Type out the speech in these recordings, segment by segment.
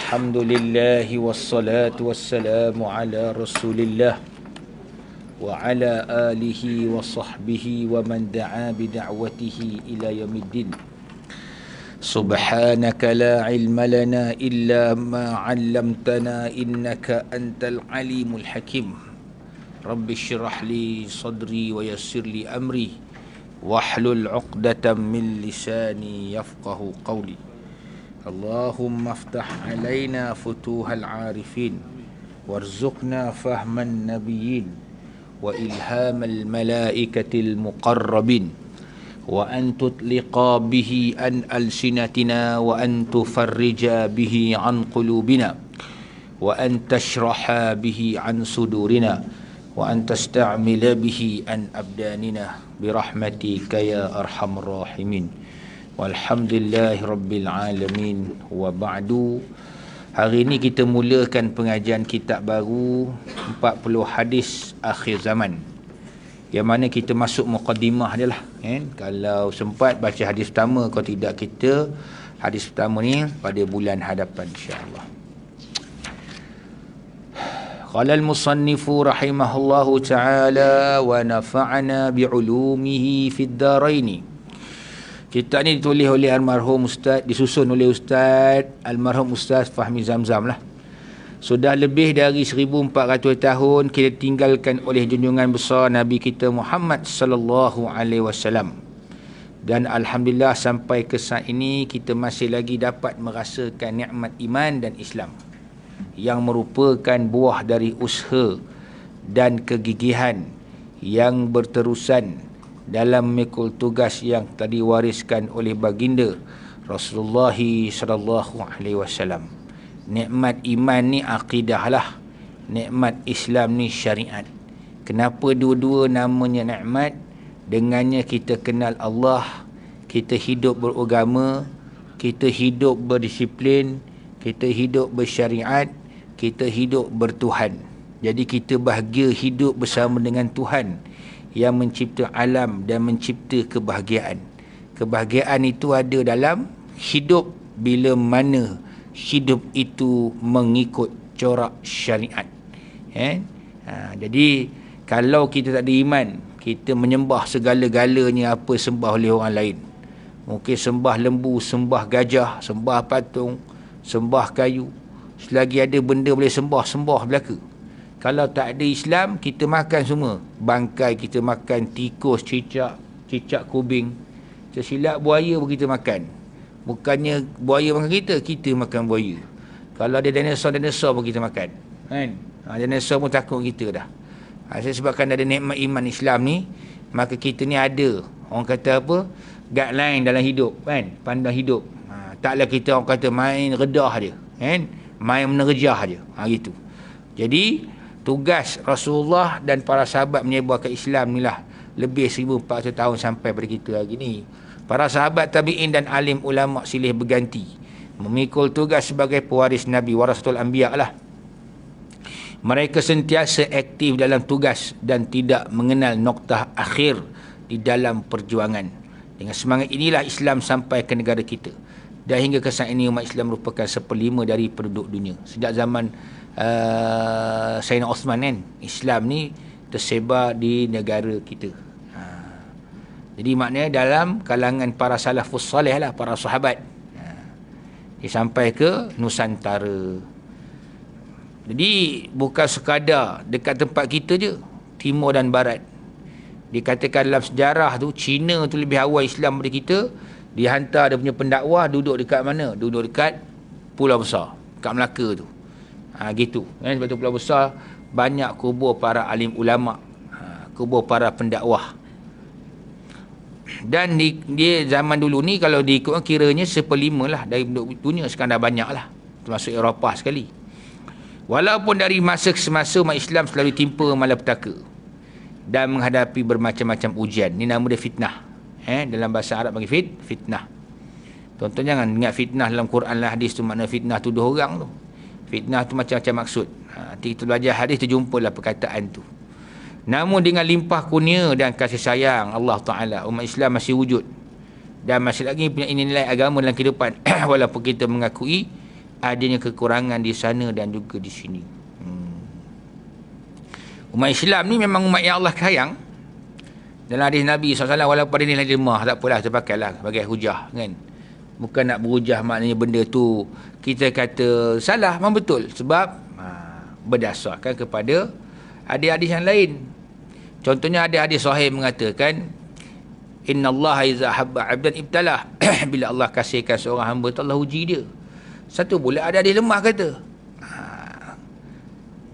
Alhamdulillah wassalatu wassalamu ala Rasulillah wa ala alihi wa sahbihi wa man da'a bi da'watihi ila yaumiddin. Subhanaka la ilma lana illa ma 'allamtana innaka antal alimul hakim. Rabbi shrah li sadri wa yassir li amri wahlul 'uqdatam min lisani yafqahu qawli. Allahumma aftah alaina futuhal arifin warzuqna fahman nabiyyin wa ilhamal malaikatil muqarrabin wa an tutliqa bihi an alsinatina wa an tufarrija bihi an qulubina wa an tashraha bihi an sudurina wa an tasta'mila bihi an abdanina birahmatika ya arhamar rahimin. Walhamdulillahi Rabbil Alamin. Wa ba'du. Hari ini kita mulakan pengajian kitab baru 40 hadis akhir zaman, yang mana kita masuk muqaddimah dia lah, kan? Kalau sempat baca hadis pertama, kalau tidak kita hadis pertama ni pada bulan hadapan insya-Allah. Qala al-musannifu rahimahullahu ta'ala wa nafa'ana bi'ulumihi fid daraini. Kitab ni ditulis oleh almarhum Ustaz, disusun oleh Ustaz almarhum Ustaz Fahmi Zamzam lah. Sudah lebih dari 1400 tahun kita tinggalkan oleh junjungan besar Nabi kita Muhammad sallallahu alaihi wasallam. Dan alhamdulillah sampai ke saat ini kita masih lagi dapat merasakan nikmat iman dan Islam, yang merupakan buah dari usaha dan kegigihan yang berterusan dalam memikul tugas yang tadi wariskan oleh baginda Rasulullah sallallahu alaihi wasallam. Nikmat iman ni akidah lah, nikmat Islam ni syariat. Kenapa dua-dua namanya nikmat? Dengannya kita kenal Allah, kita hidup beragama, kita hidup berdisiplin, kita hidup bersyariat, kita hidup bertuhan. Jadi kita bahagia hidup bersama dengan Tuhan yang mencipta alam dan mencipta kebahagiaan. Kebahagiaan itu ada dalam hidup bila mana hidup itu mengikut corak syariat. Jadi kalau kita tak ada iman, kita menyembah segala-galanya apa sembah oleh orang lain. Mungkin sembah lembu, sembah gajah, sembah patung, sembah kayu. Selagi ada benda boleh sembah belaka. Kalau tak ada Islam, kita makan semua. Bangkai kita makan, tikus, cicak kubing. Tersilap buaya pun kita makan. Bukannya buaya makan kita, kita makan buaya. Kalau ada dinosaur pun kita makan. Kan? Dinosaur pun takut kita dah. Sebabkan ada nikmat iman Islam ni, maka kita ni ada, orang kata apa, guideline dalam hidup. Kan? Pandang hidup. Taklah kita orang kata main redah je. Kan? Main menerjah je. Gitu. Jadi tugas Rasulullah dan para sahabat menyebarkan Islam ni lah lebih 1400 tahun sampai pada kita hari ni. Para sahabat tabi'in dan alim ulama silih berganti memikul tugas sebagai pewaris Nabi, warasatul anbiya lah. Mereka sentiasa aktif dalam tugas dan tidak mengenal noktah akhir di dalam perjuangan. Dengan semangat inilah Islam sampai ke negara kita. Dan hingga ke saat ini umat Islam merupakan 1/5 dari penduduk dunia. Sejak zaman Sayyidina Osman kan, Islam ni tersebar di negara kita. Jadi maknanya dalam kalangan para salafus salih lah, para sahabat. Dia sampai ke Nusantara. Jadi bukan sekadar dekat tempat kita je, timur dan barat. Dikatakan dalam sejarah tu, Cina tu lebih awal Islam daripada kita. Dia hantar dia punya pendakwah duduk dekat mana? Duduk dekat Pulau Besar, dekat Melaka tu. Gitu. Sebab tu Pulau Besar banyak kubur para alim ulama, kubur para pendakwah. Dan dia zaman dulu ni kalau diikut kiranya 1/5 lah dari penduduk dunia. Sekarang dah banyak lah, termasuk Eropah sekali. Walaupun dari masa ke semasa umat Islam selalu timpa malapetaka dan menghadapi bermacam-macam ujian. Ni nama dia fitnah. Dalam bahasa Arab panggil fitnah. Tuan-tuan jangan ingat fitnah dalam Quran lah hadis tu makna fitnah tuduh orang tu. Fitnah tu macam-macam maksud. Nanti kita belajar hadis tu jumpalah perkataan tu. Namun dengan limpah kurnia dan kasih sayang Allah Ta'ala, umat Islam masih wujud dan masih lagi punya nilai agama dalam kehidupan walaupun kita mengakui adanya kekurangan di sana dan juga di sini. Umat Islam ni memang umat yang Allah sayang. Dalam hadis Nabi SAW, walaupun dia ni lagi lemah, tak apalah, kita pakailah sebagai hujah, kan. Bukan nak berhujah maknanya benda tu kita kata salah, memang betul. Sebab berdasarkan kepada hadis-hadis yang lain. Contohnya ada hadis sahih mengatakan, Inna Allah iza habba abdan ibtalah. Bila Allah kasihkan seorang hamba tu, Allah uji dia. Satu pula ada hadis lemah kata,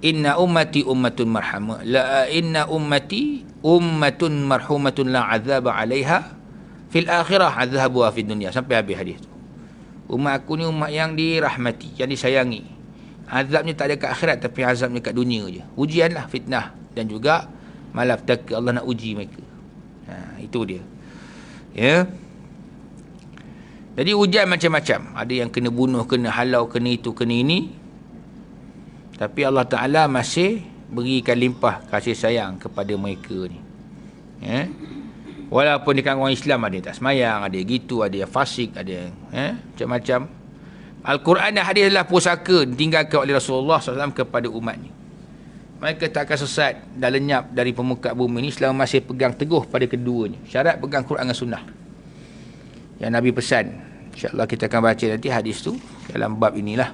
Inna ummati ummatun marhamah, la inna ummati ummatun marhumatun la azaba 'alaiha fil akhirah azhabuha fid dunya, sampai habis hadis tu. Umat aku ni umat yang dirahmati, yang disayangi. Azabnya tak ada kat akhirat, tapi azabnya kat dunia je. Ujianlah, fitnah, dan juga malapetaka Allah nak uji mereka. Itu dia. Ya. Jadi ujian macam-macam. Ada yang kena bunuh, kena halau, kena itu, kena ini. Tapi Allah Ta'ala masih berikan limpah kasih sayang kepada mereka ni. Ya. Walaupun di kalangan orang Islam ada yang tak semayang, ada yang gitu, ada yang fasik, ada yang macam-macam. Al-Quran dan hadis adalah pusaka ditinggalkan oleh Rasulullah SAW kepada umatnya. Mereka tak akan sesat dan lenyap dari permukaan bumi ini selama masih pegang teguh pada keduanya. Syarat pegang Quran dan Sunnah yang Nabi pesan. InsyaAllah kita akan baca nanti hadis tu dalam bab inilah.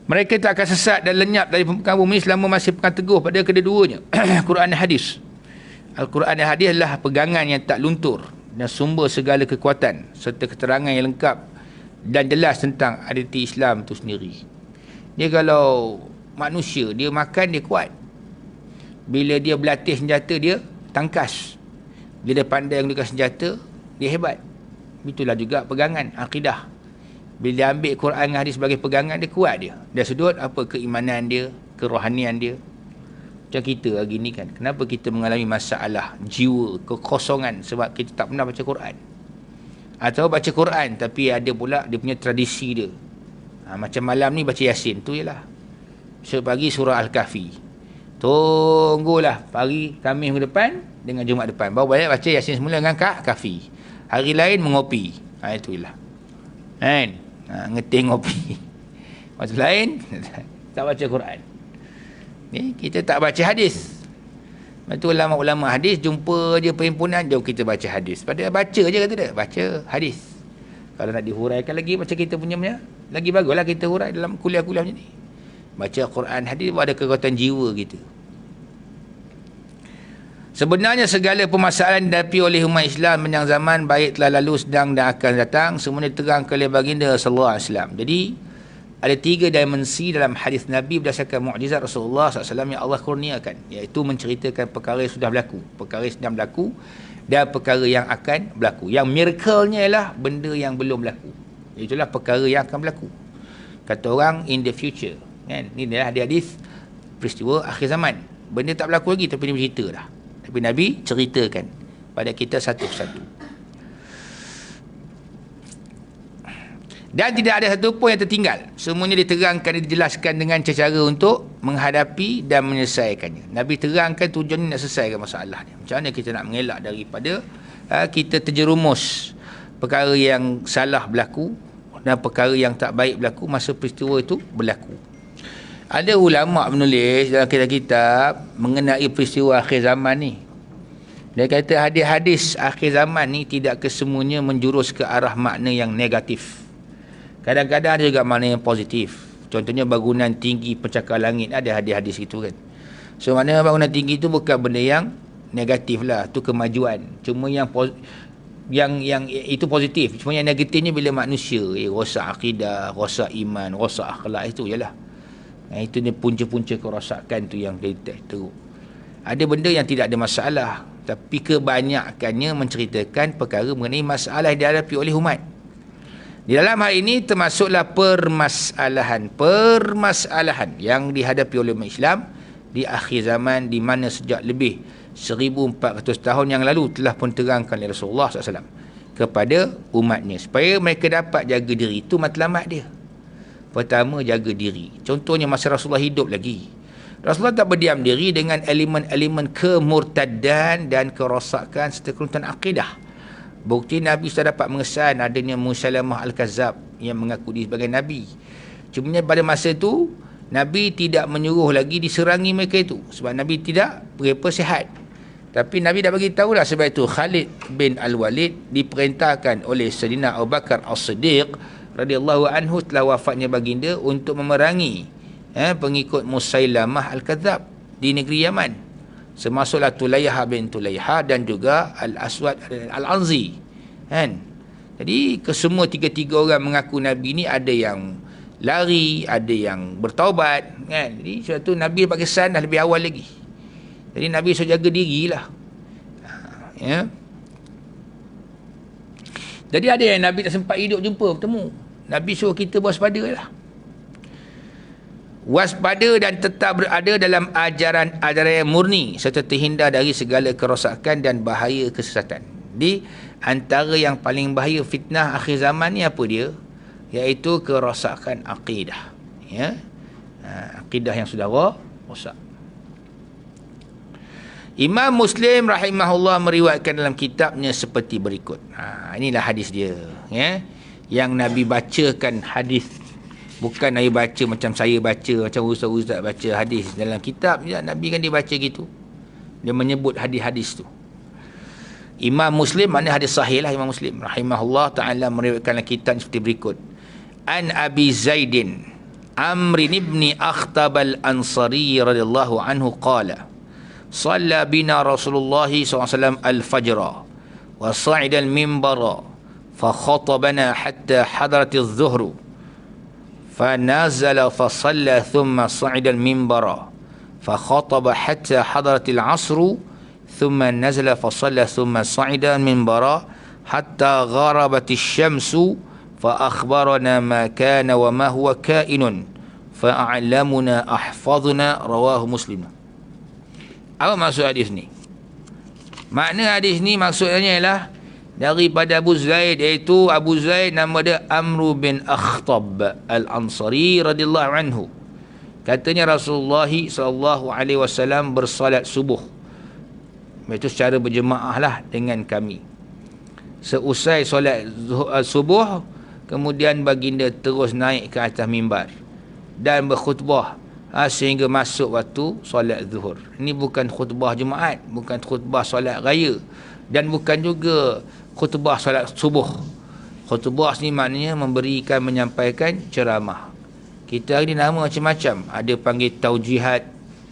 Mereka tak akan sesat dan lenyap dari permukaan bumi selama masih pegang teguh pada kedua-duanya. Quran dan hadis. Al-Quran dan hadis adalah pegangan yang tak luntur dan sumber segala kekuatan serta keterangan yang lengkap dan jelas tentang identiti Islam itu sendiri. Dia kalau manusia, dia makan, dia kuat. Bila dia berlatih senjata, dia tangkas. Bila dia pandai menggunakan senjata, dia hebat. Itulah juga pegangan akidah. Bila dia ambil Quran dan hadis sebagai pegangan, dia kuat dia. Dari sudut apa, keimanan dia, kerohanian dia. Macam kita hari ni kan, kenapa kita mengalami masalah jiwa, kekosongan, sebab kita tak pernah baca Quran. Atau baca Quran tapi ada pula dia punya tradisi dia. Macam malam ni baca Yasin, tu jelah. Besok pagi surah Al-Kahfi. Tunggulah pagi Khamis minggu depan dengan Jumaat depan, baru balik baca Yasin semula dengan Kahfi. Hari lain mengopi. Itu jelah. Kan? Ngetih ngopi. Masa lain tak baca Quran. Ni kita tak baca hadis. Itu ulama-ulama hadis jumpa je perhimpunan, jom kita baca hadis. Padahal baca je kata dia, baca hadis. Kalau nak dihuraikan lagi macam kita punya, lagi baguslah kita hurai dalam kuliah-kuliah macam ni. Baca Quran, hadis ada kekuatan jiwa kita. Sebenarnya segala permasalahan dihadapi oleh umat Islam sepanjang zaman, baik telah lalu, sedang dan akan datang, semuanya diterangkan oleh baginda sallallahu alaihi wasallam. Jadi ada 3 dimensi dalam hadis Nabi berdasarkan mukjizat Rasulullah SAW yang Allah kurniakan, iaitu menceritakan perkara yang sudah berlaku, perkara yang sedang berlaku, dan perkara yang akan berlaku. Yang miracle-nya ialah benda yang belum berlaku. Itulah perkara yang akan berlaku. Kata orang in the future. Kan? Ini adalah hadis peristiwa akhir zaman. Benda tak berlaku lagi tapi dia bercerita dah. Tapi Nabi ceritakan pada kita satu-satu. Dan tidak ada satu pun yang tertinggal. Semuanya diterangkan, dijelaskan dengan cara untuk menghadapi dan menyelesaikannya. Nabi terangkan tujuannya nak selesaikan masalah ni. Macam mana kita nak mengelak daripada kita terjerumus perkara yang salah berlaku dan perkara yang tak baik berlaku masa peristiwa itu berlaku. Ada ulama menulis dalam kitab-kitab mengenai peristiwa akhir zaman ni. Dia kata hadis-hadis akhir zaman ni tidak kesemuanya menjurus ke arah makna yang negatif. Kadang-kadang ada juga makna yang positif. Contohnya bangunan tinggi pencakar langit, ada hadis-hadis itu kan. So makna bangunan tinggi itu bukan benda yang negatif lah, tu kemajuan. Cuma yang itu positif. Cuma yang negatifnya bila manusia rosak akidah, rosak iman, rosak akhlak, itu jelah. Itu ni punca-punca kerosakan tu yang kita teruk. Ada benda yang tidak ada masalah, tapi kebanyakannya menceritakan perkara mengenai masalah yang dihadapi oleh umat. Di dalam hal ini termasuklah permasalahan yang dihadapi oleh umat Islam di akhir zaman, di mana sejak lebih 1400 tahun yang lalu telah pun terangkan oleh Rasulullah SAW kepada umatnya supaya mereka dapat jaga diri. Itu matlamat dia. Pertama, jaga diri. Contohnya masa Rasulullah hidup lagi, Rasulullah tak berdiam diri dengan elemen-elemen kemurtadan dan kerosakan serta keruntuhan akidah. Bukti Nabi sudah dapat mengesan adanya Musailamah Al-Kazzab yang mengaku diri sebagai Nabi. Cumanya pada masa itu Nabi tidak menyuruh lagi diserangi mereka itu, sebab Nabi tidak, mereka sihat. Tapi Nabi dah bagi tahu lah, sebab itu Khalid bin Al-Walid diperintahkan oleh Sayyidina Abu Bakar As-Siddiq radhiyallahu anhu setelah wafatnya baginda untuk memerangi pengikut Musailamah Al-Kadzab di negeri Yaman. Semasuklah Tulayha bin Tulayha dan juga Al-Aswad Al-Anzi. Kan? Jadi kesemua tiga-tiga orang mengaku Nabi ni, ada yang lari, ada yang bertaubat. Kan? Jadi sebab tu Nabi pakai kesan dah lebih awal lagi. Jadi Nabi suruh jaga dirilah. Ya. Jadi ada yang Nabi tak sempat hidup jumpa bertemu. Nabi suruh kita waspada lah. Waspada dan tetap berada dalam ajaran yang murni serta terhindar dari segala kerosakan dan bahaya kesesatan. Di antara yang paling bahaya fitnah akhir zaman ni apa dia? Iaitu kerosakan akidah. Ya. Akidah yang sudah rosak. Imam Muslim rahimahullah meriwayatkan dalam kitabnya seperti berikut. Inilah hadis dia, ya. Yang Nabi bacakan hadis, bukan Nabi baca macam saya baca, macam ustaz-ustaz baca hadis dalam kitab. Nabi kan dia baca gitu, dia menyebut hadis-hadis tu. Imam Muslim, mana hadis sahih lah, Imam Muslim rahimahullah ta'ala meriwayatkan dalam kitab seperti berikut. An Abi Zaidin Amr ibn Akhtab al-Ansari radhiyallahu anhu qala صلى بنا رسول الله صلى الله عليه وسلم الفجر وصعد المنبر فخطبنا حتى حضرت الظهر فنزل فصلى ثم صعد المنبر فخطب حتى حضرت العصر ثم نزل فصلى ثم صعد المنبر حتى غربت الشمس فأخبرنا ما كان وما هو كائن فأعلمنا أحفظنا رواه مسلم. Apa maksud hadis ni? Makna hadis ni maksudnya ialah daripada Abu Zaid, iaitu Abu Zaid nama dia Amr bin Akhtab Al-Ansari radhiyallahu anhu. Katanya Rasulullah SAW bersolat subuh, iaitu secara berjemaah lah dengan kami. Seusai solat subuh, kemudian baginda terus naik ke atas mimbar dan berkhutbah sehingga masuk waktu solat zuhur. Ini bukan khutbah Jumaat, bukan khutbah solat raya, dan bukan juga khutbah solat subuh. Khutbah ni maknanya memberikan, menyampaikan ceramah. Kita hari ni nama macam-macam. Ada panggil taujihat,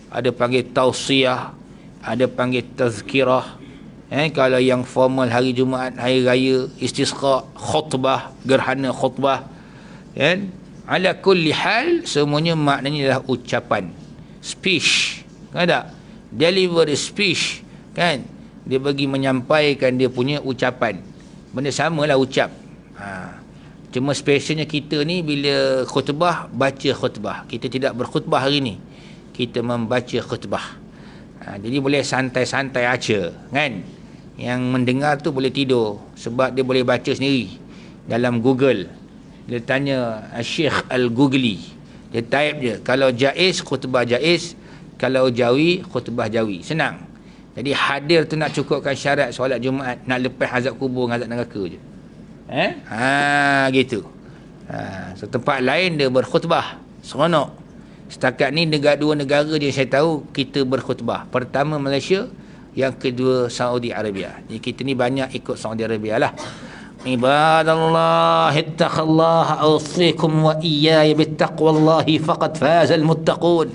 ada panggil tausiah, ada panggil tazkirah. Kalau yang formal hari Jumaat, hari raya, istisqa, khutbah, gerhana khutbah. Ala kulli hal, semuanya maknanya adalah ucapan, speech, kan tak? Delivery speech, kan? Dia bagi menyampaikan dia punya ucapan. Benda samalah ucap. Cuma specialnya kita ni bila khutbah, baca khutbah. Kita tidak berkhutbah hari ni, kita membaca khutbah. Jadi boleh santai-santai aja, kan? Yang mendengar tu boleh tidur sebab dia boleh baca sendiri dalam Google. Dia tanya Syekh Al-Googli, dia type je, kalau jaiz khutbah jaiz, kalau jawi khutbah jawi. Senang. Jadi hadir tu nak cukupkan syarat solat Jumaat, nak lepas azab kubur dengan azab neraka je. Gitu. Setempat lain dia berkhutbah seronok. Setakat ni dua negara je saya tahu kita berkhutbah. Pertama Malaysia, yang kedua Saudi Arabia. Jadi kita ni banyak ikut Saudi Arabia lah. Ibadallah ittaqallah awsikum wa iyaya bittaqwallahi faqad fazal muttaqun.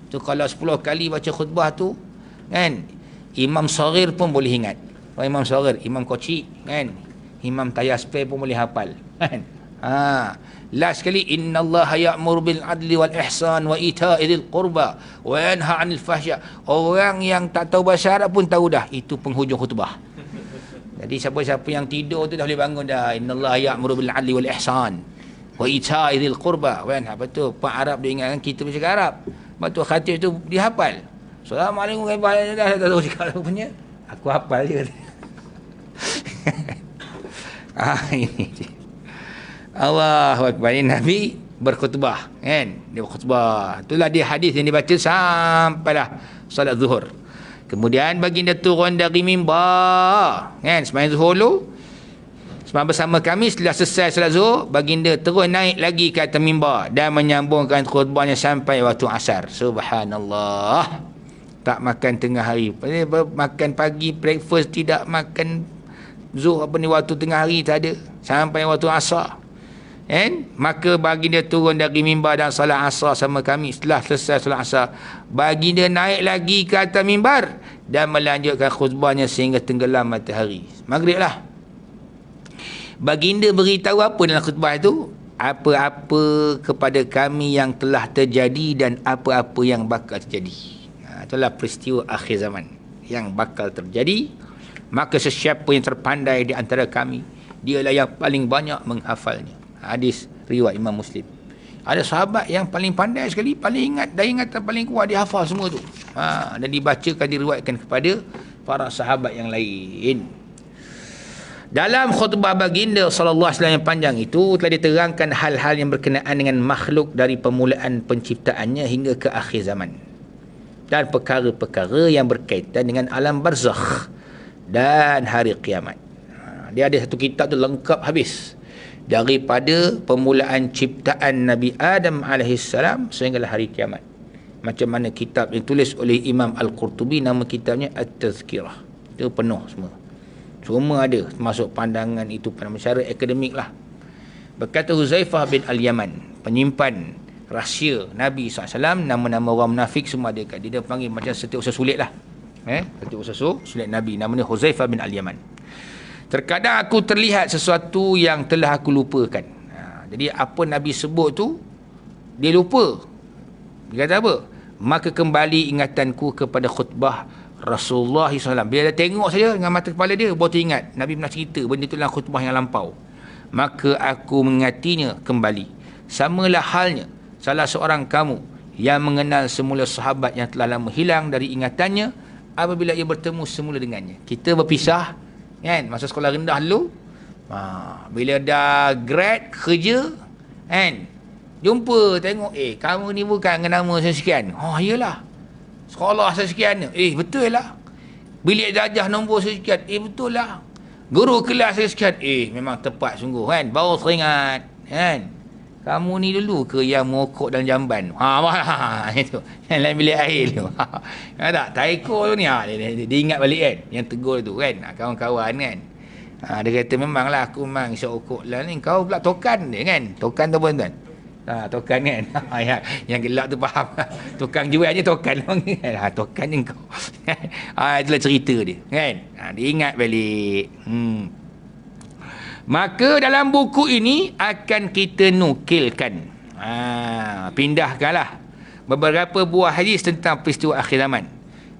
Tu kalau 10 kali baca khutbah tu, kan, imam saghir pun boleh ingat. Imam saghir, imam kocik, kan, imam tayaspe pun boleh hafal, kan. Last sekali, innallaha ya'muru bil adli wal ihsan wa ita'i dzil qurba wa yanha 'anil fahsya. Orang yang tak tahu bahasa Arab pun tahu dah itu penghujung khutbah. Jadi siapa-siapa yang tidur tu dah boleh bangun dah. Innallaha ya'muru bil 'adli wal ihsan wa ita'i dzil qurba. Kan, apa tu? Pak Arab dia ingatkan kita bercakap Arab. Lepas tu khatib tu dihafal. Assalamualaikum warahmatullahi wabarakatuh. Dah tahu cakap apa punya. Aku hafal je. Ini je. Allahu akbar. Ini Nabi berkhutbah, kan? Dia berkhutbah. Itulah dia hadis yang dibaca sampailah solat zuhur. Kemudian baginda turun dari mimbar, kan, sembahyang zuhur dulu. Sembah bersama kami. Setelah selesai solat Zuhur, baginda terus naik lagi ke atas mimbar dan menyambungkan khutbahnya sampai waktu asar. Subhanallah. Tak makan tengah hari. Makan pagi, breakfast, tidak makan Zuhur waktu tengah hari tak ada. Sampai waktu asar. Maka baginda turun dari mimbar dan salat asar sama kami. Setelah selesai salat asar, baginda naik lagi ke atas mimbar dan melanjutkan khutbahnya sehingga tenggelam matahari. Maghrib lah. Baginda beritahu apa dalam khutbah itu? Apa-apa kepada kami yang telah terjadi dan apa-apa yang bakal terjadi. Itulah peristiwa akhir zaman yang bakal terjadi. Maka sesiapa yang terpandai di antara kami, dialah yang paling banyak menghafalnya. Hadis riwayat Imam Muslim. Ada sahabat yang paling pandai sekali, paling ingat, daya ingatan paling kuat, dia hafal semua tu. Dan dibacakan, diriwayatkan kepada para sahabat yang lain. Dalam khutbah baginda sallallahu alaihi wasallam yang panjang itu telah diterangkan hal-hal yang berkenaan dengan makhluk dari permulaan penciptaannya hingga ke akhir zaman, dan perkara-perkara yang berkaitan dengan alam barzakh dan hari kiamat. Dia ada satu kitab tu lengkap habis, daripada permulaan ciptaan Nabi Adam alaihissalam sehinggalah hari kiamat. Macam mana kitab yang tulis oleh Imam Al-Qurtubi, nama kitabnya At-Tazkirah. Itu penuh semua. Semua ada, termasuk pandangan itu secara akademik lah. Berkata Huzaifah bin Al-Yaman, penyimpan rahsia Nabi SAW, nama-nama orang munafik semua ada kat dia. Dia panggil macam setiausaha sulit lah. Setiausaha sulit Nabi, namanya Huzaifah bin Al-Yaman. Terkadang aku terlihat sesuatu yang telah aku lupakan. Jadi apa Nabi sebut tu, dia lupa. Dia kata apa? Maka kembali ingatanku kepada khutbah Rasulullah SAW. Bila dia tengok saja dengan mata kepala dia, baru teringat Nabi pernah cerita benda itu dalam khutbah yang lampau. Maka aku mengingatinya kembali. Samalah halnya salah seorang kamu yang mengenal semula sahabat yang telah lama hilang dari ingatannya apabila ia bertemu semula dengannya. Kita berpisah kan, masa sekolah rendah dulu. Bila dah grad kerja kan, jumpa tengok, kamu ni bukan dengan nama sekian. Iyalah, sekolah sekian. Betul lah. Bilik darjah nombor sekian. Betul lah. Guru kelas sekian. Memang tepat sungguh kan. Baru teringat kan, kamu ni dulu ke yang mokok dalam jamban? Itu yang lain bilik air tu. Tak, taiko tu ni. Dia ingat balik kan, yang tegur tu kan, kawan-kawan kan. Dia kata memanglah aku memang isyak okok lah ni. Kau pula tokan dia kan. Tokan tu apa tuan? Tokan kan. Yang gelap tu faham. Tukang jual je tokan. Tokan je kau. Itulah cerita dia kan. Dia ingat balik. Maka dalam buku ini akan kita nukilkan, pindahkanlah beberapa buah hadis tentang peristiwa akhir zaman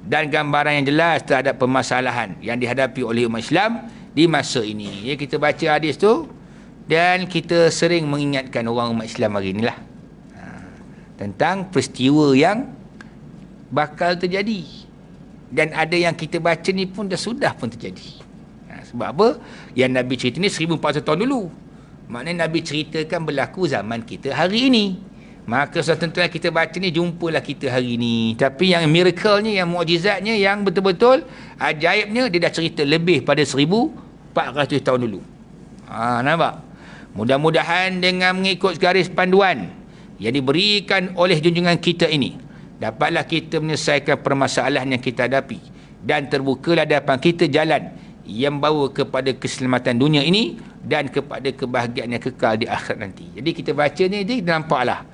dan gambaran yang jelas terhadap permasalahan yang dihadapi oleh umat Islam di masa ini. Ya, kita baca hadis tu dan kita sering mengingatkan orang umat Islam hari inilah tentang peristiwa yang bakal terjadi, dan ada yang kita baca ni pun sudah pun terjadi. Sebab apa? Yang Nabi cerita ni 1400 tahun dulu. Maknanya Nabi ceritakan berlaku zaman kita hari ini. Maka sudah tentulah kita baca ni, jumpalah kita hari ini. Tapi yang miracle-nya, yang mukjizatnya, yang betul-betul ajaibnya, dia dah cerita lebih pada 1400 tahun dulu. Nampak? Mudah-mudahan dengan mengikut garis panduan yang diberikan oleh junjungan kita ini, dapatlah kita menyelesaikan permasalahan yang kita hadapi, dan terbukalah depan kita jalan yang bawa kepada keselamatan dunia ini dan kepada kebahagiaan yang kekal di akhirat nanti. Jadi kita baca ni, dia nampaklah,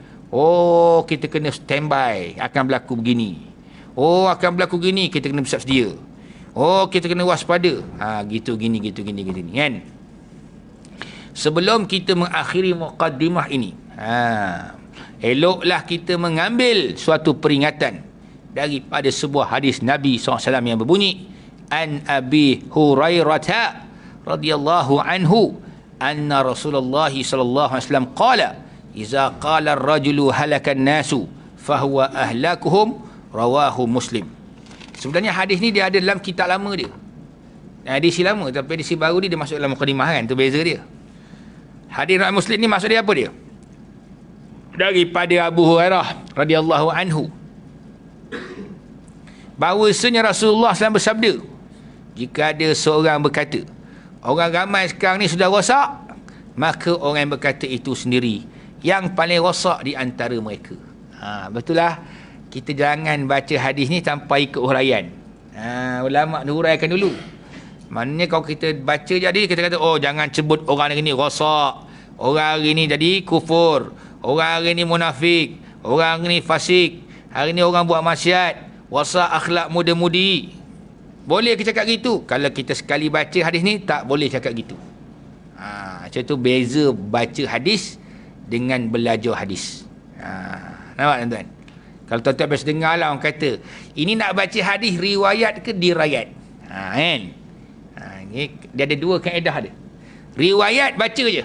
kita kena standby, akan berlaku begini. Akan berlaku gini, kita kena bersiap sedia. Kita kena waspada. Gitu gini kan. Sebelum kita mengakhiri muqaddimah ini, eloklah kita mengambil suatu peringatan daripada sebuah hadis Nabi SAW yang berbunyi, An Abi Hurairah radhiyallahu anhu anna Rasulullah sallallahu alaihi wasallam qala iza qala ar-rajulu halakan nasu fahuwa ahlakuhum, rawahu Muslim. Sebenarnya hadis ni dia ada dalam kitab lama dia. Hadis lama, tapi hadis baru ni dia masuk dalam mukadimah kan, tu beza dia. Hadis riwayat Muslim ni maksud dia apa dia? Daripada Abu Hurairah radhiyallahu anhu, bahawasanya Rasulullah SAW bersabda, jika ada seorang berkata, orang ramai sekarang ni sudah rosak, maka orang yang berkata itu sendiri yang paling rosak di antara mereka. Betul lah. Kita jangan baca hadis ni tanpa ikut huraian. Ulama' ni huraikan dulu. Maknanya kalau kita baca jadi, kita kata, oh jangan sebut orang hari ni rosak, orang hari ni jadi kufur, orang hari ni munafik, orang hari ni fasik, hari ni orang buat maksiat, rosak akhlak muda-mudi. Boleh kita cakap gitu? Kalau kita sekali baca hadis ni, tak boleh cakap gitu. Macam tu beza baca hadis dengan belajar hadis. Nampak tuan-tuan? Kalau tuan-tuan biasa dengar lah orang kata, ini nak baca hadis riwayat ke dirayat? Kan? Dia ada dua kaedah dia. Riwayat baca je.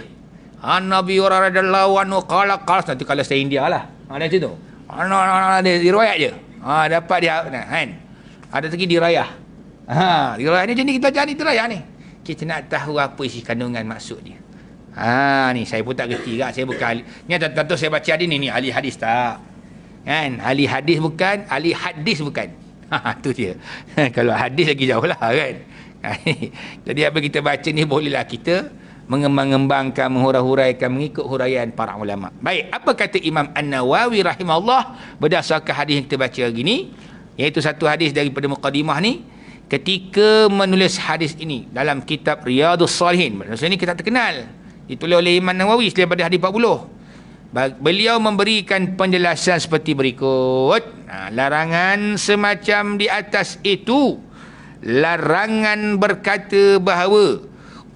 Nabi radhiyallahu anhu qala nanti kalau saya India lah. Macam tu. Dia riwayat je. Dapat dia kan. Ada lagi dirayah. Dirayah ni jenis kita jadi dirayah ni. Kita nak tahu apa isi kandungan maksud dia. Ni saya pun tak gerti tak. Saya bukan ahli. Ni tentu saya baca hadis ni ahli hadis tak. Kan? Ahli hadis bukan, ahli hadis bukan. Tu dia. Kalau hadis lagi jauh lah kan. Jadi apa kita baca ni bolehlah kita mengembang-ngembangkan, menghurai-huraikan, mengikut huraian para ulama. Baik, apa kata Imam An-Nawawi rahimahullah berdasarkan hadis yang kita baca hari ni, iaitu satu hadis daripada muqaddimah ni, ketika menulis hadis ini dalam kitab Riyadhus Shalihin. Maksudnya ini kita terkenal, ditulis oleh Imam Nawawi daripada hadis 40. Beliau memberikan penjelasan seperti berikut. Larangan semacam di atas itu, larangan berkata bahawa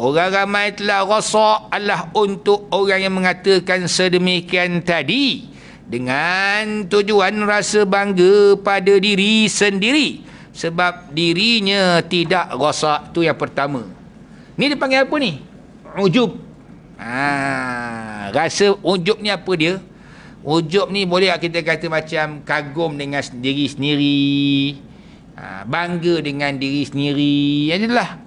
orang ramai telah rosak adalah untuk orang yang mengatakan sedemikian tadi dengan tujuan rasa bangga pada diri sendiri sebab dirinya tidak rosak. Tu yang pertama. Ni dipanggil apa ni? Ujub. Rasa ujub ni apa dia? Ujub ni boleh kita kata macam kagum dengan diri sendiri, bangga dengan diri sendiri. Itulah.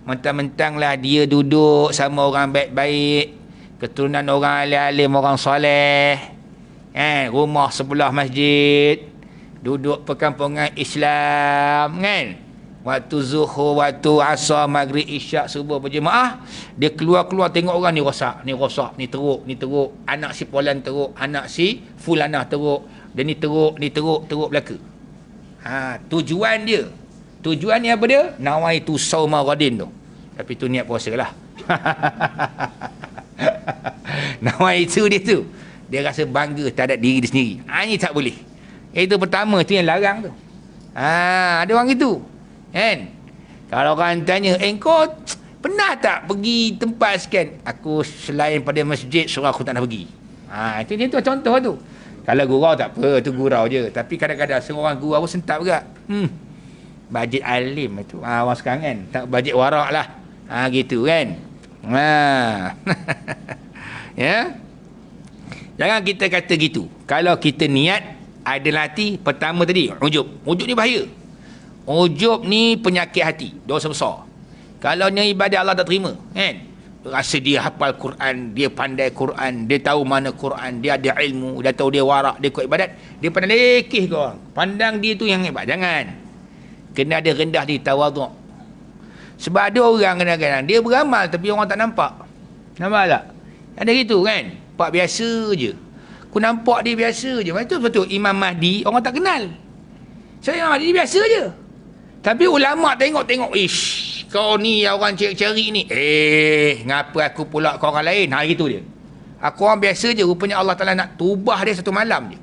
Mentang-mentanglah dia duduk sama orang baik-baik, keturunan orang alim-alim, orang soleh, rumah sebelah masjid, duduk perkampungan Islam kan. Waktu zuhur, waktu asar, maghrib, isyak, subuh berjemaah, dia keluar-keluar tengok orang ni rosak, ni teruk, anak si Polan teruk, anak si Fulanah teruk, dan ni teruk belaka. Tujuan dia, tujuan ni apa dia? Nawaitu sauma ghadin tu. Tapi tu niat puasa lah. Nawaitu dia tu, dia rasa bangga terhadap diri dia sendiri. Ini tak boleh. Itu pertama, tu yang larang tu. Ada orang gitu kan. Kalau orang tanya, kau pernah tak pergi tempat sekian? Aku selain pada masjid, surau aku tak nak pergi. Itu contoh tu. Kalau gurau tak apa, tu gurau je. Tapi kadang-kadang seorang gurau pun sentap juga. Bajet alim tu. Orang sekarang kan, tak bajet warak lah. Gitu kan. Ya. Jangan kita kata gitu. Kalau kita niat ada hati, pertama tadi ujub. Ujub ni bahaya. Ujub ni penyakit hati, dosa besar. Kalau ni ibadat Allah tak terima kan. Rasa dia hafal Quran, dia pandai Quran, dia tahu mana Quran, dia ada ilmu, dia tahu dia warak, dia kuat ibadat, dia pandai lekeh ke orang. Pandang dia tu yang hebat. Jangan. Kena ada rendah diri, tawaduk. Sebab ada orang kadang-kadang dia beramal tapi orang tak nampak. Nampak tak? Ada gitu kan. Pak biasa je. Aku nampak dia biasa je. Macam betul Imam Mahdi orang tak kenal. Saya Imam Mahdi dia biasa je. Tapi ulama tengok-tengok, kau ni orang cari-cari ni. Ngapa aku pula kau orang lain? Gitu dia. Aku orang biasa je. Rupanya Allah Ta'ala nak tubah dia satu malam je.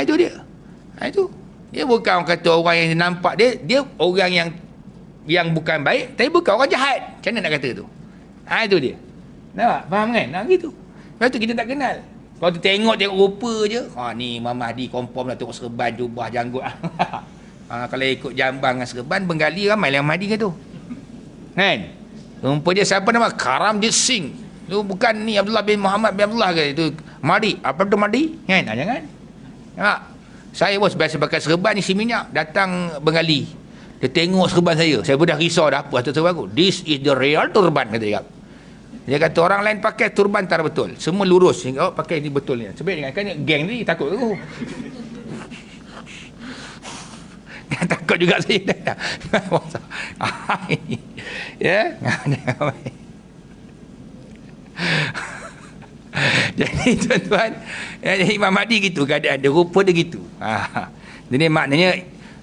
Itu dia. Itu. Dia bukan orang kata orang yang nampak dia. Dia orang yang bukan baik. Tapi bukan orang jahat. Macam mana nak kata tu? Itu dia. Nampak? Faham kan? Gitu. Lepas tu kita tak kenal. Kalau tu tengok rupa je. Ni Imam Mahdi confirm lah tengok serban, jubah, janggut. Kalau ikut jambang dengan serban, Bengali ramai yang Mahdi ke tu. Kan? Rupa dia siapa nama? Karamjit Singh. Tu bukan ni Abdullah bin Muhammad bin Abdullah ke? Itu Mahdi. Apa tu Mahdi? Kan? Jangan. Nampak? Saya pun biasa pakai serban isi minyak. Datang Bengali. Dia tengok serban saya. Saya pun dah risau dah apa atas serban aku. This is the real turban, kata dia. Dia kata orang lain pakai turban tak betul. Semua lurus. Oh, pakai ni betul ni. Sebab dengan kan geng ni takut aku. Takut juga saya. Ya. Jadi tuan-tuan, Imam Mahdi gitu keadaan dia, rupa dia gitu. Jadi maknanya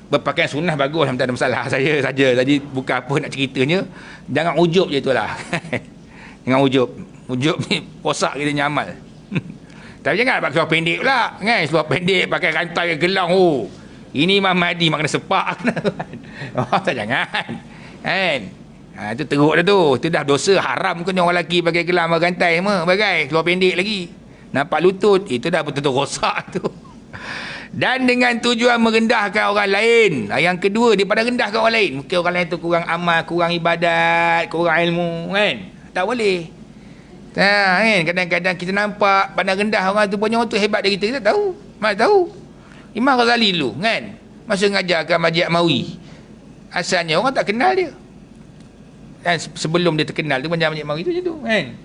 berpakaian sunnah bagus, tak ada masalah. Saya saja tadi bukan apa nak ceritanya, jangan ujub je itulah. Jangan ujub. Ujub ni posak kita nyamal. Tapi jangan pakai seluar pendek pula kan, seluar pendek pakai rantai gelang. Ini Imam Mahdi makna sepak. Tak jangan kan. Itu teruk dah tu. Itu dah dosa haram kena orang lelaki pakai gelang rantai semua bagai seluar pendek lagi. Nampak lutut, itu dah betul-betul rosak tu. Dan dengan tujuan merendahkan orang lain. Yang kedua, daripada rendahkan orang lain. Mungkin orang lain tu kurang amal, kurang ibadat, kurang ilmu kan. Tak boleh. Kan? Kadang-kadang kita nampak pandang rendah orang tu punya, orang tu hebat dari kita tahu. Mana tahu. Imam Ghazali dulu kan, masa mengajarkan Majid Mawi, asalnya orang tak kenal dia. Dan sebelum dia terkenal tu Majid Mawi tu je tu kan.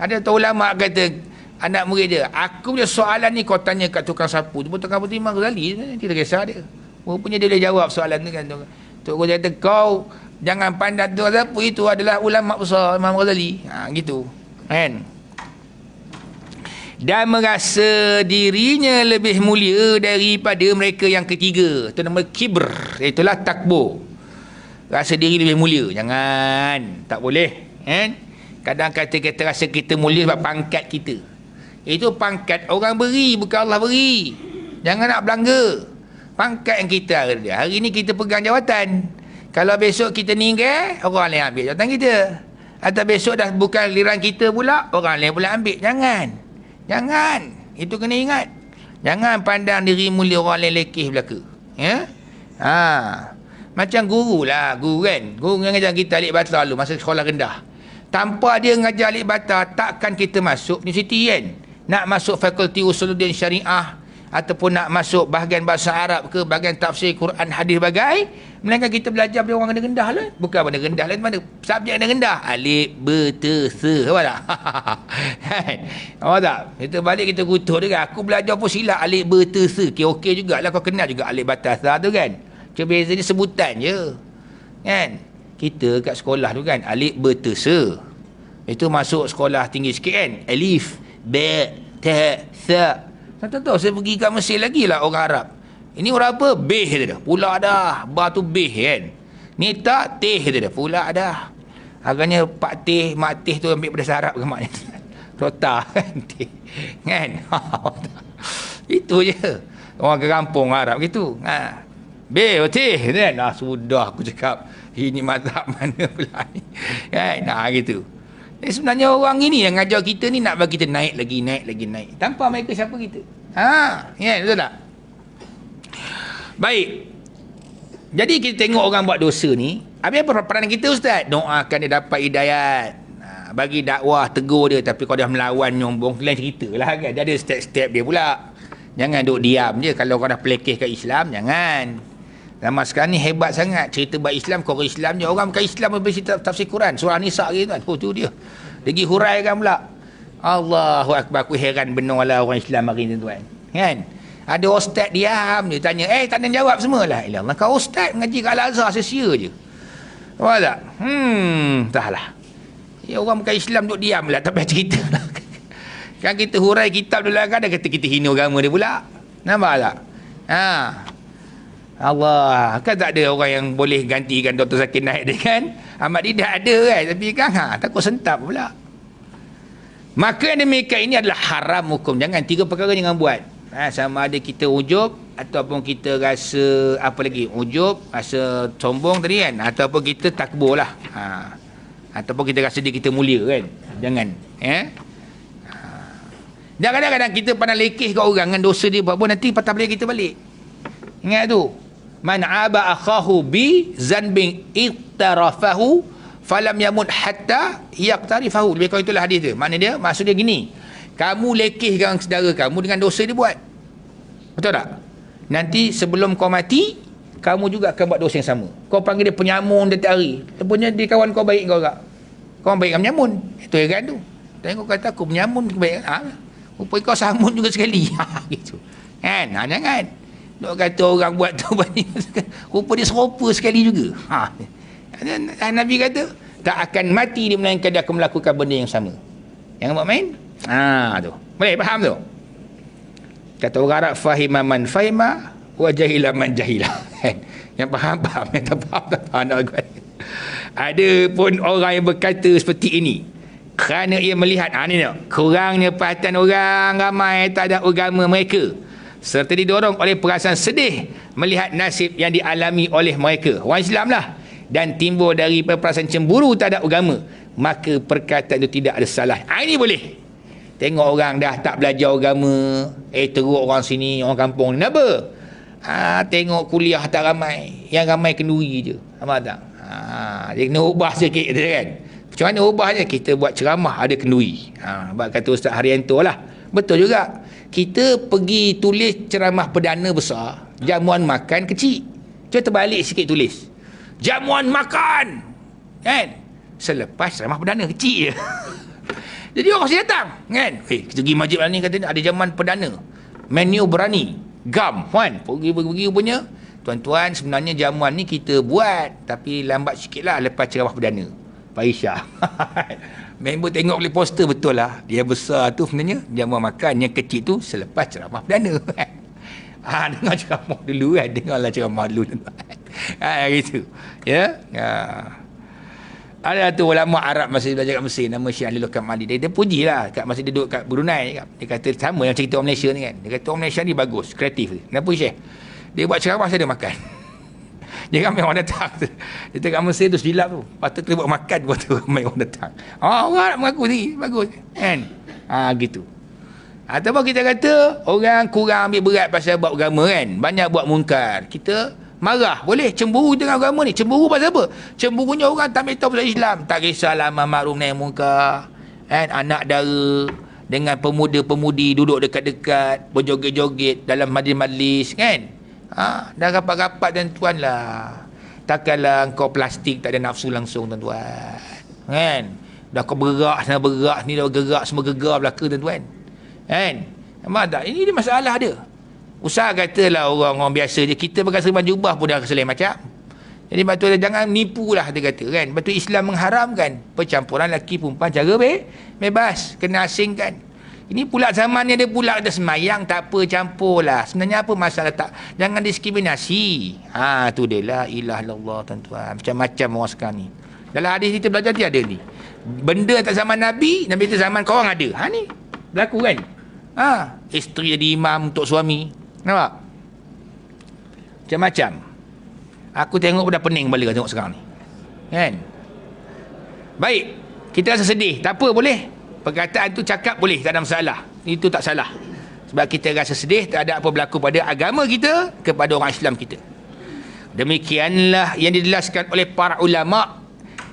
Ada ulama kata anak murid dia, aku punya soalan ni kau tanya kat tukang sapu tu, tukang sapu tu Imam Ghazali, dia tak kisah dia. Rupanya dia boleh jawab soalan tu kan. Tok guru kata kau jangan pandang tukang sapu itu adalah ulama besar Imam Ghazali. Gitu kan. Dan merasa dirinya lebih mulia daripada mereka yang ketiga. Itu nama kibr, itulah takbur. Rasa diri lebih mulia. Jangan, tak boleh kan. Kadang kita rasa kita mulia sebab pangkat kita. Itu pangkat orang beri, bukan Allah beri. Jangan nak belangga. Pangkat yang kita ada. Hari ni kita pegang jawatan. Kalau besok kita meninggal, orang lain ambil jawatan kita. Atau besok dah bukan liran kita pula, orang lain pula ambil. Jangan. Itu kena ingat. Jangan pandang diri mulia orang lain lekeh belaka. Ya? Macam guru lah. Guru kan. Guru yang ngajar kita alik bata dulu masa sekolah rendah. Tanpa dia ngajar alik bata, takkan kita masuk universiti kan. Nak masuk fakulti usuluddin syariah, ataupun nak masuk bahagian bahasa Arab ke, bahagian tafsir Quran, hadis bagai, melainkan kita belajar dari orang kena rendah lah. Bukan mana rendah lah, mana subjek kena rendah. Alif, bertesa, apa tak? Apa tak? Kita balik kita kutuk dia kan. Aku belajar pun silap alif, bertesa. Okey jugalah kau kenal juga alif, batasa tu kan. Cuma beza dia sebutan je. Kan? Kita kat sekolah tu kan, alif, bertesa. Itu masuk sekolah tinggi sikit kan. Alif, ba, ta, sa. Tak tahu, saya pergi kat Mesir lagi lah orang Arab. Ini orang apa? Beh dia dah. Pula dah. Ba tu beh kan. Ni tak teh dia dah. Pula dah. Agaknya pak teh, mak teh tu ambil bahasa Arab ke maknya. Rota kan. Teh. Kan? Itu je. Orang ke kampung Arab gitu. Beh, teh kan. Sudah aku cakap. Ini mazhab mana pula ni. Kan? Gitu. Sebenarnya orang ini yang ngajar kita ni nak bagi kita naik lagi. Tanpa mereka siapa kita? Ya, betul tak? Baik. Jadi kita tengok orang buat dosa ni, apa peranan kita ustaz? Doakan dia dapat hidayat. Bagi dakwah, tegur dia, tapi kalau dah melawan nyombong, lain ceritalah kan. Dia ada step-step dia pula. Jangan duduk diam je kalau kau dah pelekeh kat Islam, jangan. Zaman sekarang ni hebat sangat cerita bab Islam, kau Islam je. Orang bukan Islam berbeza tafsir Quran, surah Nisa gitu kan. Tu dia. Lagi huraikan pula. Allahu akbar, aku heran benar lah orang Islam hari ni tuan. Kan? Ada ustaz diam je tanya, tak ada jawab semualah. Ilah, kau ustaz mengaji kat Al-Azhar sia-sia je. Tahu tak? Entahlah. Ya orang bukan Islam duk diam lah, tak payah cerita lah. Kan kita hurai kitab dulu kan, ada kata kita hina agama dia pula. Nampak tak? Allah, kan tak ada orang yang boleh gantikan Dr. Zakir Naik dia kan. Ahmad Didat ada kan, tapi kan takut sentap pula. Maka yang demikian ini adalah haram hukum. Jangan, 3 perkara jangan buat. Sama ada kita ujub, ataupun kita rasa apa lagi, ujub, rasa sombong tadi kan, ataupun kita takbur lah. Ataupun kita rasa diri kita mulia kan. Jangan. Dan kadang-kadang kita pandang lekeh kat orang dengan dosa dia buat pun, nanti patah balik kita balik. Ingat tu. Man aba akhahu bi zanbin iqtarafahu falam yamut hatta yaqtarifahu. Lebih kurang itulah hadis dia. Makna dia, maksud dia gini. Kamu lekehkan saudara kamu dengan dosa dia buat. Betul tak? Nanti sebelum kau mati, kamu juga akan buat dosa yang sama. Kau panggil dia penyamun dia tiap hari. Rupanya dia kawan kau baik kau tak? Kau baik dengan penyamun. Itu heran tu. Dan kau kata aku penyamun baik. Rupanya kau samun juga sekali. Gitu. Kan? Jangan. Nak kata orang buat tu rupa dia serupa sekali juga. Nabi kata Tak akan mati dia, melainkan dia akan melakukan benda yang sama. Jangan buat main. Tu. Boleh faham tu? Kata orang Arab, fahima man fahima wa jahila man jahila. Yang faham, yang tak faham nak agak. Ada pun orang yang berkata seperti ini kerana ia melihat ni nak kurangnya perhatian orang ramai tak ada agama mereka, serta didorong oleh perasaan sedih melihat nasib yang dialami oleh mereka, orang Islam lah, dan timbul dari perasaan cemburu tak ada agama, maka perkataan itu tidak ada salah. Ini boleh. Tengok orang dah tak belajar agama, teruk orang sini, orang kampung ni, kenapa? Tengok kuliah tak ramai, yang ramai kenduri je. Faham tak? Dia kena ubah sikit kan. Macam mana ubahnya? Kita buat ceramah ada kenduri. Sebab kata Ustaz Haryanto lah, betul juga. Kita pergi tulis ceramah perdana besar, jamuan makan kecil. Cuba terbalik sikit tulis, jamuan makan kan, selepas ceramah perdana kecil je. Jadi orang mesti datang kan. Kita pergi masjid ni, kata ada jamuan perdana, menu berani gam kan, pergi punya. Tuan-tuan, sebenarnya jamuan ni kita buat, tapi lambat sikit lah lepas ceramah perdana Pak Isya. Member tengok boleh poster, betul lah, dia besar tu sebenarnya jamuan makan, yang kecil tu selepas ceramah perdana. Dengar ceramah dulu kan, dengarlah ceramah dulu gitu ya. Ada tu ulama Arab masa belajar kat Mesir, nama Syekh Alil Kamali. Dia puji lah kat masa dia duduk kat Brunei. Dia kata sama yang cerita orang Malaysia ni kan. Dia kata orang Malaysia ni bagus, kreatif. Kenapa Syekh? Dia buat ceramah saya ada makan. Dia ramai orang datang. Dia kat Mesir tu silap tu. Patut dia buat makan, buat tu ramai orang datang. Orang nak mengaku ni bagus kan. Gitu. Ataupun kita kata orang kurang ambil berat pasal buat agama kan, banyak buat mungkar, kita marah. Boleh cemburu dengan agama ni. Cemburu pasal apa? Cemburunya orang tak ambil tahu pasal Islam. Tak kisahlah amar ma'ruf nahi munkar kan, anak dara dengan pemuda-pemudi duduk dekat-dekat, berjoget-joget dalam majlis-majlis kan. Dah rapat-rapat tuan-tuan lah. Takkanlah kau plastik tak ada nafsu langsung tuan-tuan kan. Dah kau bergerak sana bergerak ni, dah gerak semua gegar belaka tuan-tuan kan. Nampak tak? Ini dia masalah dia. Usaha katalah orang-orang biasa je, kita pakai serban jubah pun dah rasa lain macam. Jadi betul jangan nipu lah, dia kata kan. Betul Islam mengharamkan percampuran lelaki perempuan cara bebas, kena asingkan. Ini pula zamannya dia pula ada semayang, tak apa, campur lah. Sebenarnya apa masalah, tak, jangan diskriminasi. Tu dia, la ilaha illallah tuan-tuan. Macam-macam orang sekarang ni. Dalam hadis kita belajar dia ada ni. Benda tak zaman Nabi itu zaman korang ada. Ni berlaku kan. Isteri jadi imam untuk suami. Nampak? Macam-macam. Aku tengok dah pening balik tengok sekarang ni. Kan? Baik. Kita rasa sedih. Tak apa, boleh. Perkataan tu cakap boleh, tak ada masalah. Itu tak salah. Sebab kita rasa sedih tak ada apa berlaku pada agama kita, kepada orang Islam kita. Demikianlah yang dijelaskan oleh para ulama,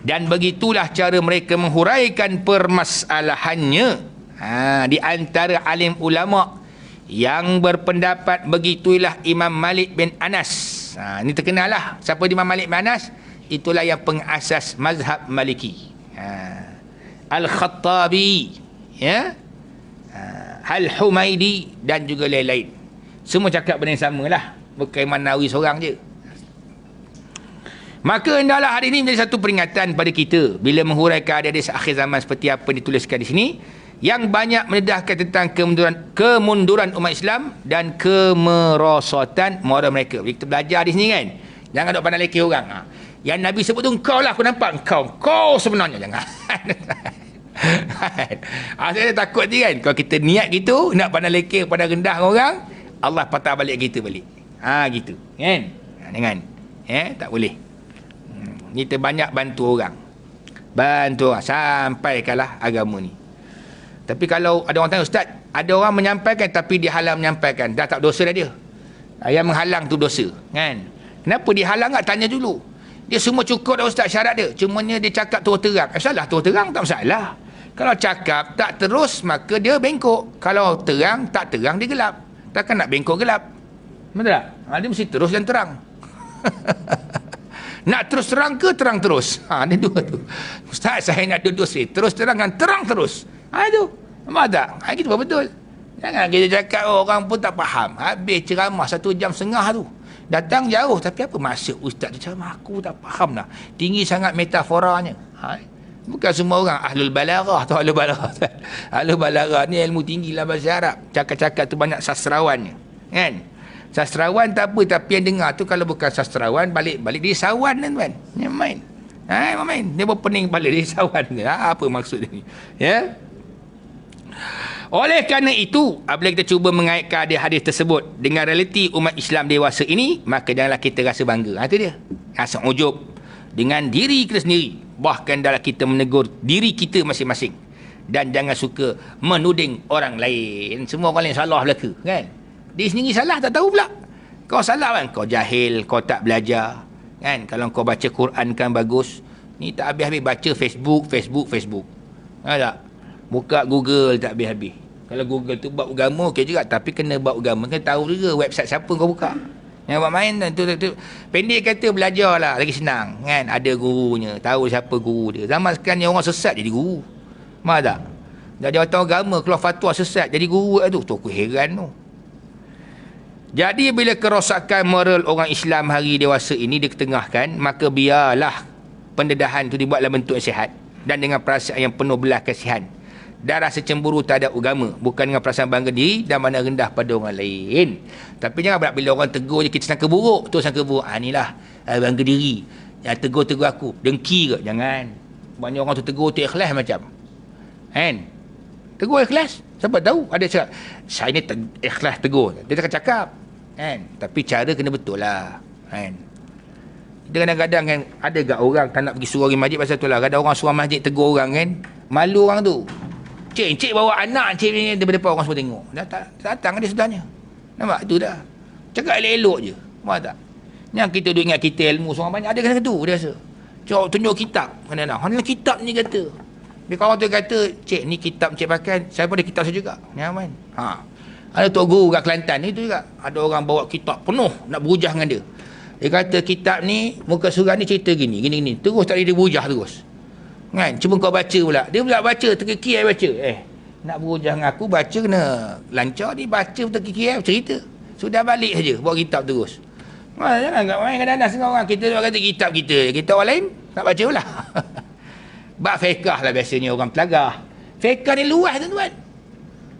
dan begitulah cara mereka menghuraikan permasalahannya. Di antara alim ulama yang berpendapat begitulah Imam Malik bin Anas. Ini terkenal lah. Siapa Imam Malik bin Anas? Itulah yang pengasas mazhab Maliki. Al-Khattabi, ya, Al-Humaidi dan juga lain-lain. Semua cakap benda yang sama lah. Bukan Imam Nawawi seorang je. Maka hendaklah hari ini menjadi satu peringatan pada kita bila menghuraikan hadis akhir zaman seperti apa yang dituliskan di sini, yang banyak mendedahkan tentang kemunduran umat Islam dan kemerosotan moral mereka. Bila kita belajar di sini kan, jangan duk pandang leki orang. Yang Nabi sebut tu engkau lah, aku nampak kau sebenarnya, jangan. Saya takut je kan, kalau kita niat gitu nak pandang leki, pandang rendah orang, Allah patah balik kita balik. Gitu kan. Jangan. Tak boleh. Kita banyak bantu orang sampaikanlah agama ni. Tapi kalau ada orang tanya, Ustaz, ada orang menyampaikan tapi dia halang menyampaikan, dah tak dosa dah dia. Yang menghalang tu dosa kan. Kenapa dia halang? Tanya dulu. Dia semua cukup dah Ustaz syarat dia, cumanya dia cakap terus terang. Salah terus terang tak masalah. Kalau cakap tak terus, maka dia bengkok. Kalau terang tak terang, dia gelap. Takkan nak bengkok gelap. Betul tak? Dia mesti terus dan terang. Nak terus terang ke terang terus? Dia dua tu. Ustaz, saya nak duduk terus terang dan terang terus. Itu. Nampak tak? Itu betul. Jangan kita cakap orang pun tak faham. Habis ceramah 1.5 jam tu. Datang jauh, tapi apa maksud ustaz tu? Macam aku tak faham dah. Tinggi sangat metaforanya. Bukan semua orang ahlul balaghah tu ahlul balaghah. Ahlul balaghah ni ilmu tinggi dalam bahasa Arab. Cakap-cakap tu banyak sastrawannya. Kan? Sastrawan tak apa, tapi yang dengar tu kalau bukan sastrawan, balik-balik dia sawan kan tuan. Yang main. Main. Dia berpening balik dia sawan. Apa maksud dia ni? Ya? Oleh kerana itu, apabila kita cuba mengaitkan hadis tersebut dengan realiti umat Islam dewasa ini, maka janganlah kita rasa bangga. Itu dia. Rasa ujub dengan diri kita sendiri. Bahkan dalam kita menegur diri kita masing-masing. Dan jangan suka menuding orang lain. Semua orang lain salah belaka. Kan? Dia sendiri salah, tak tahu pula. Kau salah kan? Kau jahil, kau tak belajar. Kan? Kalau kau baca Quran kan bagus. Ni tak habis-habis baca Facebook. Tak? Buka Google tak habis-habis. Kalau Google tu bab agama okey juga, tapi kena bab agama kan tahu juga website siapa kau buka. Yang buat main tu pendek kata belajarlah, lagi senang kan, ada gurunya, tahu siapa guru dia. Zaman sekarang ni orang sesat jadi guru. Faham tak? Jadi orang agama keluar fatwa sesat jadi guru tu aku heran tu. Jadi bila kerosakan moral orang Islam hari dewasa ini diketengahkan, maka biarlah pendedahan tu dibuat dalam bentuk sihat dan dengan perasaan yang penuh belas kasihan. Dan rasa cemburu terhadap agama, bukan dengan perasaan bangga diri dan mana rendah pada orang lain. Tapi jangan pula bila orang tegur je kita sangka buruk, tu sangka buruk. Inilah bangga diri. Yang tegur-tegur aku, dengki ke? Jangan. Banyak orang tu tegur tu ikhlas macam. Kan? Tegur ikhlas. Siapa tahu ada cakap saya ni ikhlas tegur. Dia cakap. Kan? Tapi cara kena betul lah. Kan? Kadang-kadang kan ada gak orang tak nak pergi surau masjid pasal tu lah. Kadang orang surau masjid tegur orang kan, malu orang tu. Cik bawa anak cik ni depan orang semua tengok. Datang dia sebelahnya. Nampak tu dah. Cakap elok-elok je. Faham tak? Yang kita duk ingat kita ilmu seorang banyak ada kata tu dia rasa. Cok tunjuk kitab. Mana kitab ni kata. Dia kawan tu kata, cik ni kitab cik pakai, saya pun ada kitab saya juga. Nyaman. Ada tok guru kat Kelantan ni tu juga. Ada orang bawa kitab penuh nak berhujah dengan dia. Dia kata kitab ni muka surat ni cerita gini. Terus tak dia berhujah terus. Kan? Cuba kau baca pula. Dia pula baca, terkikir baca. Nak berhujah dengan aku, baca kena lancar. Dia baca terkikir cerita. Sudah balik saja, bawa kitab terus. Jangan kat main kadang-kadang setengah orang. Kita kata kitab kita. Kita orang lain, nak baca pula. Bab fiqah lah biasanya orang pelagah. Fiqah ni luas tuan-tuan.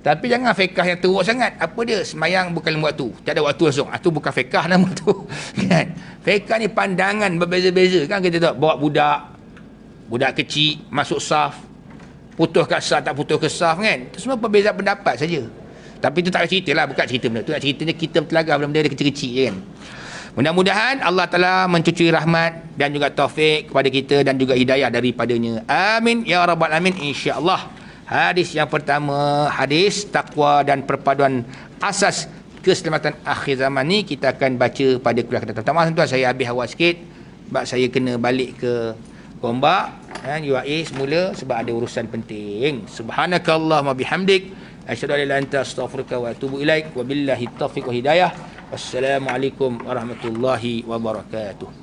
Tapi jangan fiqah yang teruk sangat. Apa dia? Semayang bukan waktu. Tak ada waktu langsung. Itu bukan fiqah nama tu. Kan? Fiqah ni pandangan berbeza-beza. Kan kita tahu, bawa budak kecil masuk saf, putus kat saf tak putus ke saf kan, itu semua perbezaan pendapat saja. Tapi itu tak cerita lah, bukan cerita benda tu, nak ceritanya kita bertelaga benda-benda kecil-kecil je kan. Mudah-mudahan Allah Ta'ala mencucui rahmat dan juga taufik kepada kita dan juga hidayah daripadanya, amin ya rabbal alamin. InsyaAllah hadis yang pertama, hadis takwa dan perpaduan asas keselamatan akhir zaman ni kita akan baca pada kuliah kita. Maaf tuan, saya habis awal sikit sebab saya kena balik ke Gombak UAE semula sebab ada urusan penting. Subhanakallahumma bihamdik asyhadu an la ilaha illa anta astaghfiruka wa atubu ilaik. Wabillahi taufiq wa hidayah. Wassalamualaikum warahmatullahi wabarakatuh.